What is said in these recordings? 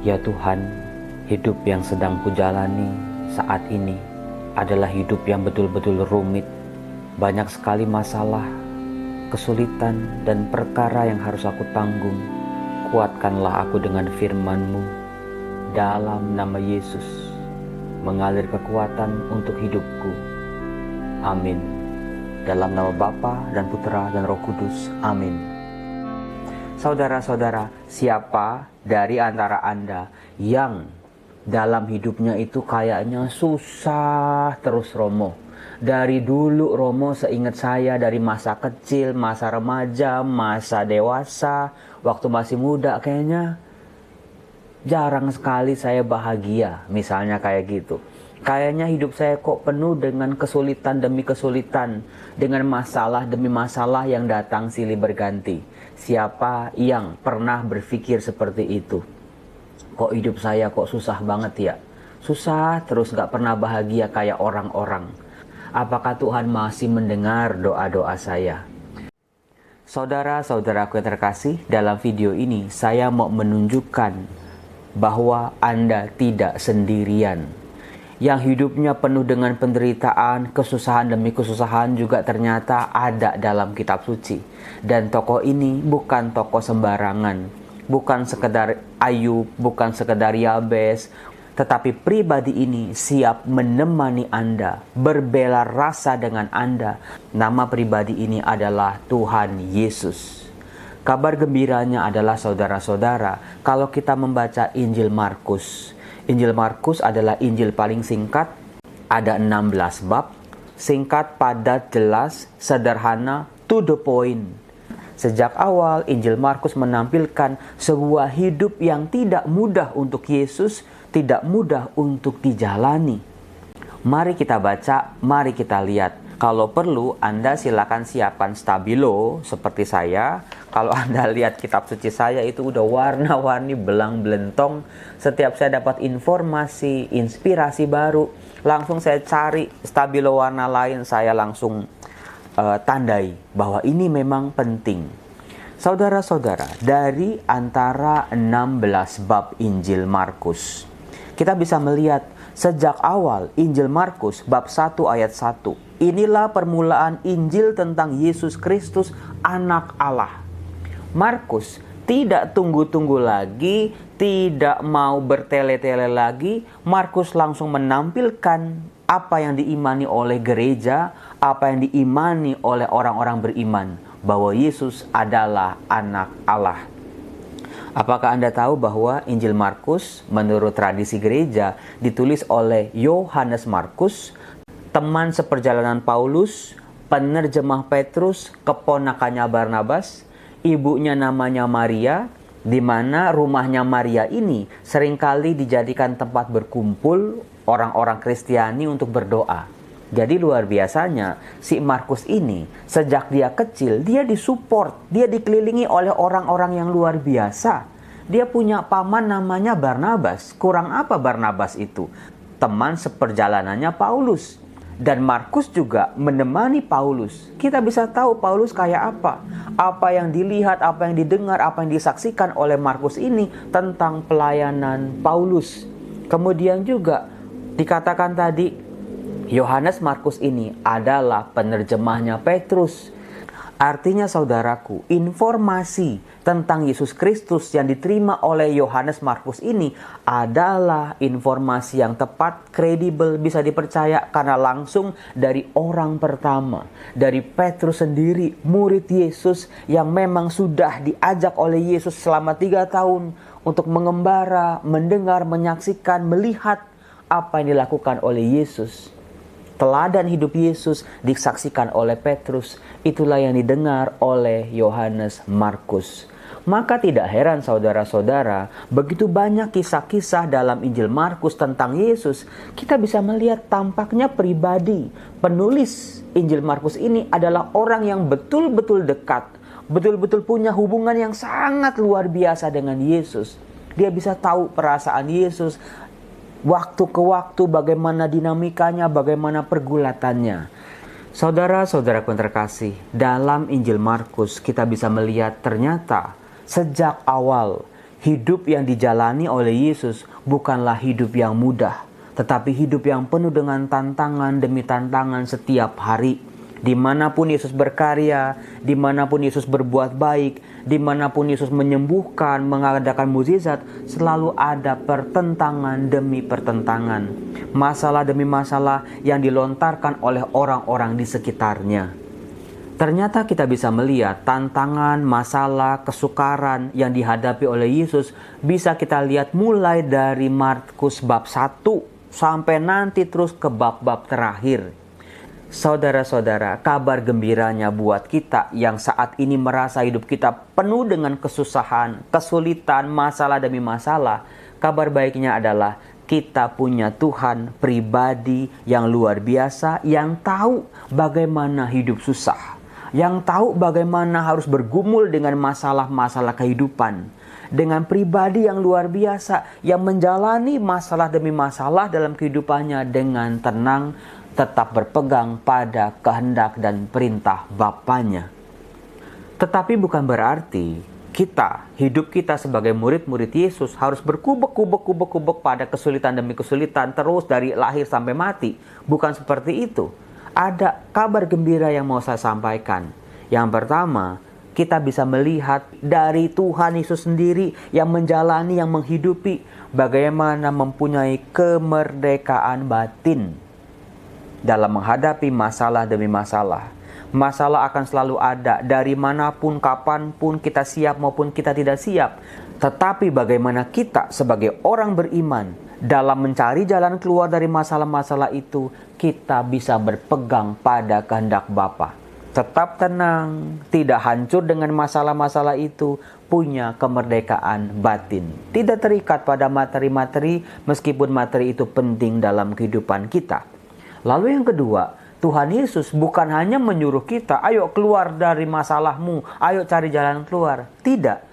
Ya Tuhan, hidup yang sedang kujalani saat ini adalah hidup yang betul-betul rumit. Banyak sekali masalah, kesulitan, dan perkara yang harus aku tanggung. Kuatkanlah aku dengan firman-Mu. Dalam nama Yesus, mengalir kekuatan untuk hidupku. Amin. Dalam nama Bapa dan Putra dan Roh Kudus. Amin. Saudara-saudara, siapa dari antara Anda yang dalam hidupnya itu kayaknya susah terus Romo? Dari dulu Romo, seingat saya dari masa kecil, masa remaja, masa dewasa, waktu masih muda kayaknya jarang sekali saya bahagia, misalnya kayak gitu. Kayaknya hidup saya kok penuh dengan kesulitan demi kesulitan, dengan masalah demi masalah yang datang silih berganti. Siapa yang pernah berpikir seperti itu? Kok hidup saya kok susah banget ya? Susah terus gak pernah bahagia kayak orang-orang. Apakah Tuhan masih mendengar doa-doa saya? Saudara-saudaraku yang terkasih, dalam video ini saya mau menunjukkan bahwa Anda tidak sendirian. Yang hidupnya penuh dengan penderitaan, kesusahan demi kesusahan juga ternyata ada dalam kitab suci. Dan tokoh ini bukan tokoh sembarangan, bukan sekedar Ayub, bukan sekedar Yabes, tetapi pribadi ini siap menemani Anda, berbela rasa dengan Anda. Nama pribadi ini adalah Tuhan Yesus. Kabar gembiranya adalah saudara-saudara, kalau kita membaca Injil Markus. Injil Markus adalah Injil paling singkat, ada 16 bab, singkat, padat, jelas, sederhana, to the point. Sejak awal Injil Markus menampilkan sebuah hidup yang tidak mudah untuk Yesus, tidak mudah untuk dijalani. Mari kita baca, mari kita lihat. Kalau perlu, Anda silakan siapkan stabilo seperti saya. Kalau Anda lihat kitab suci saya itu udah warna-warni, belang-belentong. Setiap saya dapat informasi, inspirasi baru, langsung saya cari stabilo warna lain, saya langsung tandai bahwa ini memang penting. Saudara-saudara, dari antara 16 bab Injil Markus, kita bisa melihat sejak awal Injil Markus bab 1 ayat 1. Inilah permulaan Injil tentang Yesus Kristus, Anak Allah. Markus tidak tunggu-tunggu lagi, tidak mau bertele-tele lagi. Markus langsung menampilkan apa yang diimani oleh gereja, apa yang diimani oleh orang-orang beriman, bahwa Yesus adalah Anak Allah. Apakah Anda tahu bahwa Injil Markus menurut tradisi gereja ditulis oleh Yohanes Markus, teman seperjalanan Paulus, penerjemah Petrus, keponakannya Barnabas, ibunya namanya Maria, di mana rumahnya Maria ini seringkali dijadikan tempat berkumpul orang-orang Kristiani untuk berdoa. Jadi luar biasanya si Markus ini sejak dia kecil dia disupport, dia dikelilingi oleh orang-orang yang luar biasa. Dia punya paman namanya Barnabas. Kurang apa Barnabas itu? Teman seperjalanannya Paulus. Dan Markus juga menemani Paulus. Kita bisa tahu Paulus kayak apa. Apa yang dilihat, apa yang didengar, apa yang disaksikan oleh Markus ini tentang pelayanan Paulus. Kemudian juga dikatakan tadi, Yohanes Markus ini adalah penerjemahnya Petrus. Artinya saudaraku, informasi tentang Yesus Kristus yang diterima oleh Yohanes Markus ini adalah informasi yang tepat, kredibel, bisa dipercaya karena langsung dari orang pertama, dari Petrus sendiri, murid Yesus yang memang sudah diajak oleh Yesus selama 3 tahun untuk mengembara, mendengar, menyaksikan, melihat apa yang dilakukan oleh Yesus. Teladan hidup Yesus disaksikan oleh Petrus, itulah yang didengar oleh Yohanes Markus. Maka tidak heran saudara-saudara, begitu banyak kisah-kisah dalam Injil Markus tentang Yesus, kita bisa melihat tampaknya pribadi penulis Injil Markus ini adalah orang yang betul-betul dekat, betul-betul punya hubungan yang sangat luar biasa dengan Yesus. Dia bisa tahu perasaan Yesus, waktu ke waktu bagaimana dinamikanya, bagaimana pergulatannya. Saudara-saudaraku yang terkasih, dalam Injil Markus kita bisa melihat ternyata sejak awal Hidup yang dijalani oleh Yesus bukanlah hidup yang mudah, tetapi hidup yang penuh dengan tantangan demi tantangan setiap hari. Dimanapun Yesus berkarya, dimanapun Yesus berbuat baik, dimanapun Yesus menyembuhkan, mengadakan mukjizat, selalu ada pertentangan demi pertentangan. Masalah demi masalah yang dilontarkan oleh orang-orang di sekitarnya. Ternyata kita bisa melihat tantangan, masalah, kesukaran yang dihadapi oleh Yesus bisa kita lihat mulai dari Markus bab 1 sampai nanti terus ke bab-bab terakhir. Saudara-saudara, kabar gembiranya buat kita yang saat ini merasa hidup kita penuh dengan kesusahan, kesulitan, masalah demi masalah. Kabar baiknya adalah kita punya Tuhan pribadi yang luar biasa, yang tahu bagaimana hidup susah, yang tahu bagaimana harus bergumul dengan masalah-masalah kehidupan. Dengan pribadi yang luar biasa, yang menjalani masalah demi masalah dalam kehidupannya dengan tenang, tetap berpegang pada kehendak dan perintah Bapanya. Tetapi bukan berarti hidup kita sebagai murid-murid Yesus harus berkubek-kubek pada kesulitan demi kesulitan terus dari lahir sampai mati. Bukan seperti itu. Ada kabar gembira yang mau saya sampaikan. Yang pertama, kita bisa melihat dari Tuhan Yesus sendiri yang menjalani, yang menghidupi bagaimana mempunyai kemerdekaan batin dalam menghadapi masalah demi masalah. Masalah akan selalu ada dari manapun, kapanpun, kita siap maupun kita tidak siap. Tetapi bagaimana kita sebagai orang beriman dalam mencari jalan keluar dari masalah-masalah itu, kita bisa berpegang pada kehendak Bapa. Tetap tenang, tidak hancur dengan masalah-masalah itu, punya kemerdekaan batin. Tidak terikat pada materi-materi meskipun materi itu penting dalam kehidupan kita. Lalu yang kedua, Tuhan Yesus bukan hanya menyuruh kita, ayo keluar dari masalahmu, ayo cari jalan keluar. Tidak.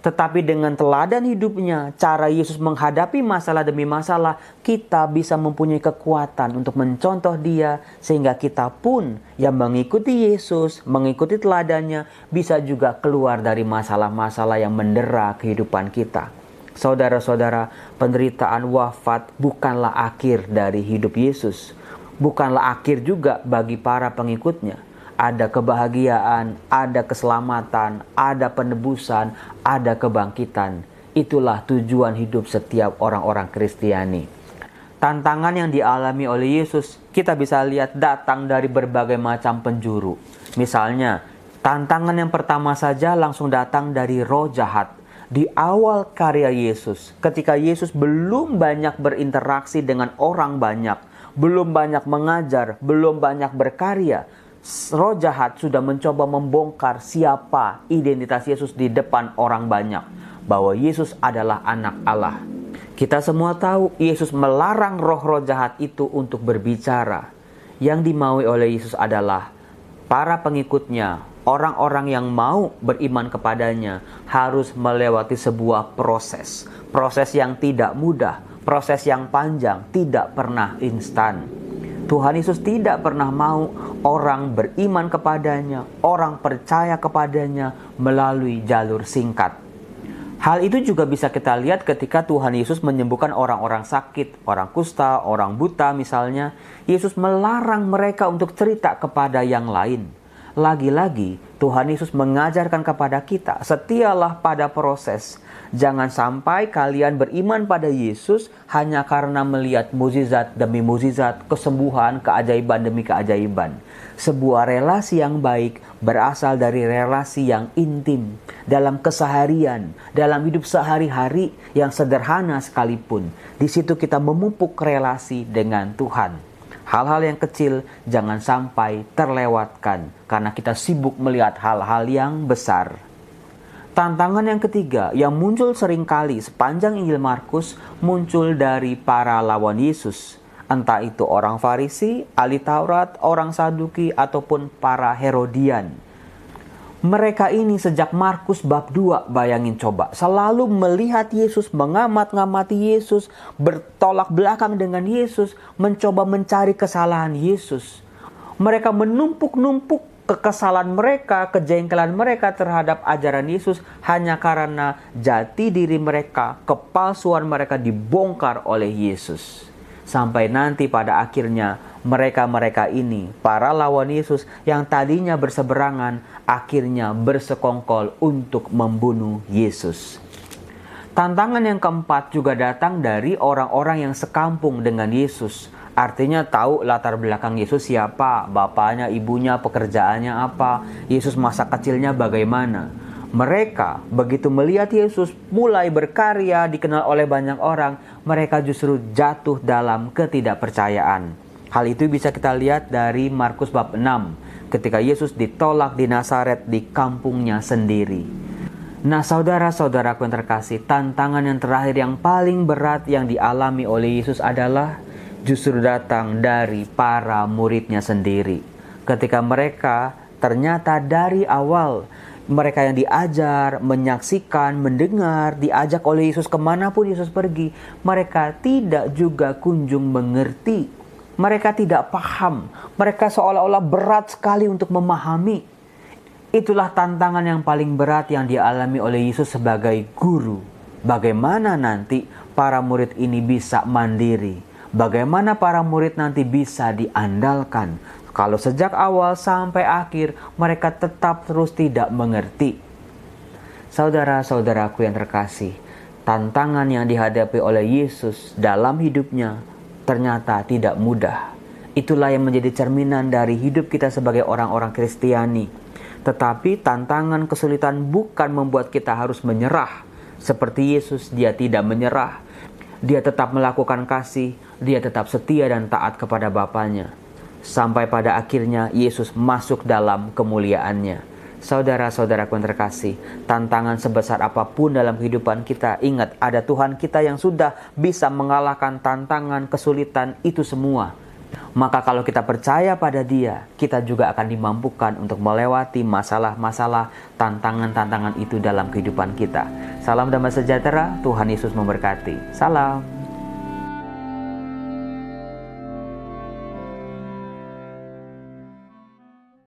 Tetapi dengan teladan hidupnya, cara Yesus menghadapi masalah demi masalah, kita bisa mempunyai kekuatan untuk mencontoh Dia, sehingga kita pun yang mengikuti Yesus, mengikuti teladannya, bisa juga keluar dari masalah-masalah yang mendera kehidupan kita. Saudara-saudara, penderitaan wafat bukanlah akhir dari hidup Yesus. Bukanlah akhir juga bagi para pengikutnya. Ada kebahagiaan, ada keselamatan, ada penebusan, ada kebangkitan. Itulah tujuan hidup setiap orang-orang Kristiani. Tantangan yang dialami oleh Yesus, kita bisa lihat datang dari berbagai macam penjuru. Misalnya, tantangan yang pertama saja langsung datang dari roh jahat. Di awal karya Yesus, ketika Yesus belum banyak berinteraksi dengan orang banyak, belum banyak mengajar, belum banyak berkarya, roh jahat sudah mencoba membongkar siapa identitas Yesus di depan orang banyak, bahwa Yesus adalah anak Allah. Kita semua tahu Yesus melarang roh-roh jahat itu untuk berbicara. Yang dimaui oleh Yesus adalah para pengikutnya, orang-orang yang mau beriman kepadanya, harus melewati sebuah proses yang tidak mudah, proses yang panjang, tidak pernah instan. Tuhan Yesus tidak pernah mau orang beriman kepadanya, orang percaya kepadanya melalui jalur singkat. Hal itu juga bisa kita lihat ketika Tuhan Yesus menyembuhkan orang-orang sakit, orang kusta, orang buta misalnya. Yesus melarang mereka untuk cerita kepada yang lain. Lagi-lagi Tuhan Yesus mengajarkan kepada kita, setialah pada proses. Jangan sampai kalian beriman pada Yesus hanya karena melihat mukjizat demi mukjizat, kesembuhan, keajaiban demi keajaiban. Sebuah relasi yang baik berasal dari relasi yang intim, dalam keseharian, dalam hidup sehari-hari yang sederhana sekalipun. Di situ kita memupuk relasi dengan Tuhan. Hal-hal yang kecil jangan sampai terlewatkan karena kita sibuk melihat hal-hal yang besar. Tantangan yang ketiga yang muncul seringkali sepanjang Injil Markus muncul dari para lawan Yesus. Entah itu orang Farisi, ahli Taurat, orang Saduki, ataupun para Herodian. Mereka ini sejak Markus bab 2, bayangin coba, selalu melihat Yesus, mengamat-ngamati Yesus, bertolak belakang dengan Yesus, mencoba mencari kesalahan Yesus. Mereka menumpuk-numpuk kekesalan mereka, kejengkelan mereka terhadap ajaran Yesus hanya karena jati diri mereka, kepalsuan mereka dibongkar oleh Yesus. Sampai nanti pada akhirnya mereka-mereka ini, para lawan Yesus yang tadinya berseberangan, akhirnya bersekongkol untuk membunuh Yesus. Tantangan yang keempat juga datang dari orang-orang yang sekampung dengan Yesus. Artinya tahu latar belakang Yesus siapa, bapaknya, ibunya, pekerjaannya apa, Yesus masa kecilnya bagaimana. Mereka begitu melihat Yesus mulai berkarya, dikenal oleh banyak orang, mereka justru jatuh dalam ketidakpercayaan. Hal itu bisa kita lihat dari Markus bab 6, ketika Yesus ditolak di Nazaret di kampungnya sendiri. Nah, saudara-saudaraku yang terkasih, tantangan yang terakhir yang paling berat yang dialami oleh Yesus adalah justru datang dari para muridnya sendiri. Ketika mereka ternyata dari awal, mereka yang diajar, menyaksikan, mendengar, diajak oleh Yesus kemanapun Yesus pergi, mereka tidak juga kunjung mengerti. Mereka tidak paham. Mereka seolah-olah berat sekali untuk memahami. Itulah tantangan yang paling berat yang dialami oleh Yesus sebagai guru. Bagaimana nanti para murid ini bisa mandiri? Bagaimana para murid nanti bisa diandalkan kalau sejak awal sampai akhir mereka tetap terus tidak mengerti? Saudara-saudaraku yang terkasih, tantangan yang dihadapi oleh Yesus dalam hidupnya ternyata tidak mudah. Itulah yang menjadi cerminan dari hidup kita sebagai orang-orang Kristiani. Tetapi tantangan kesulitan bukan membuat kita harus menyerah. Seperti Yesus, dia tidak menyerah. Dia tetap melakukan kasih, dia tetap setia dan taat kepada Bapanya. Sampai pada akhirnya Yesus masuk dalam kemuliaannya. Saudara-saudaraku yang terkasih, tantangan sebesar apapun dalam kehidupan kita, ingat ada Tuhan kita yang sudah bisa mengalahkan tantangan, kesulitan itu semua. Maka kalau kita percaya pada Dia, kita juga akan dimampukan untuk melewati masalah-masalah, tantangan-tantangan itu dalam kehidupan kita. Salam damai sejahtera, Tuhan Yesus memberkati. Salam.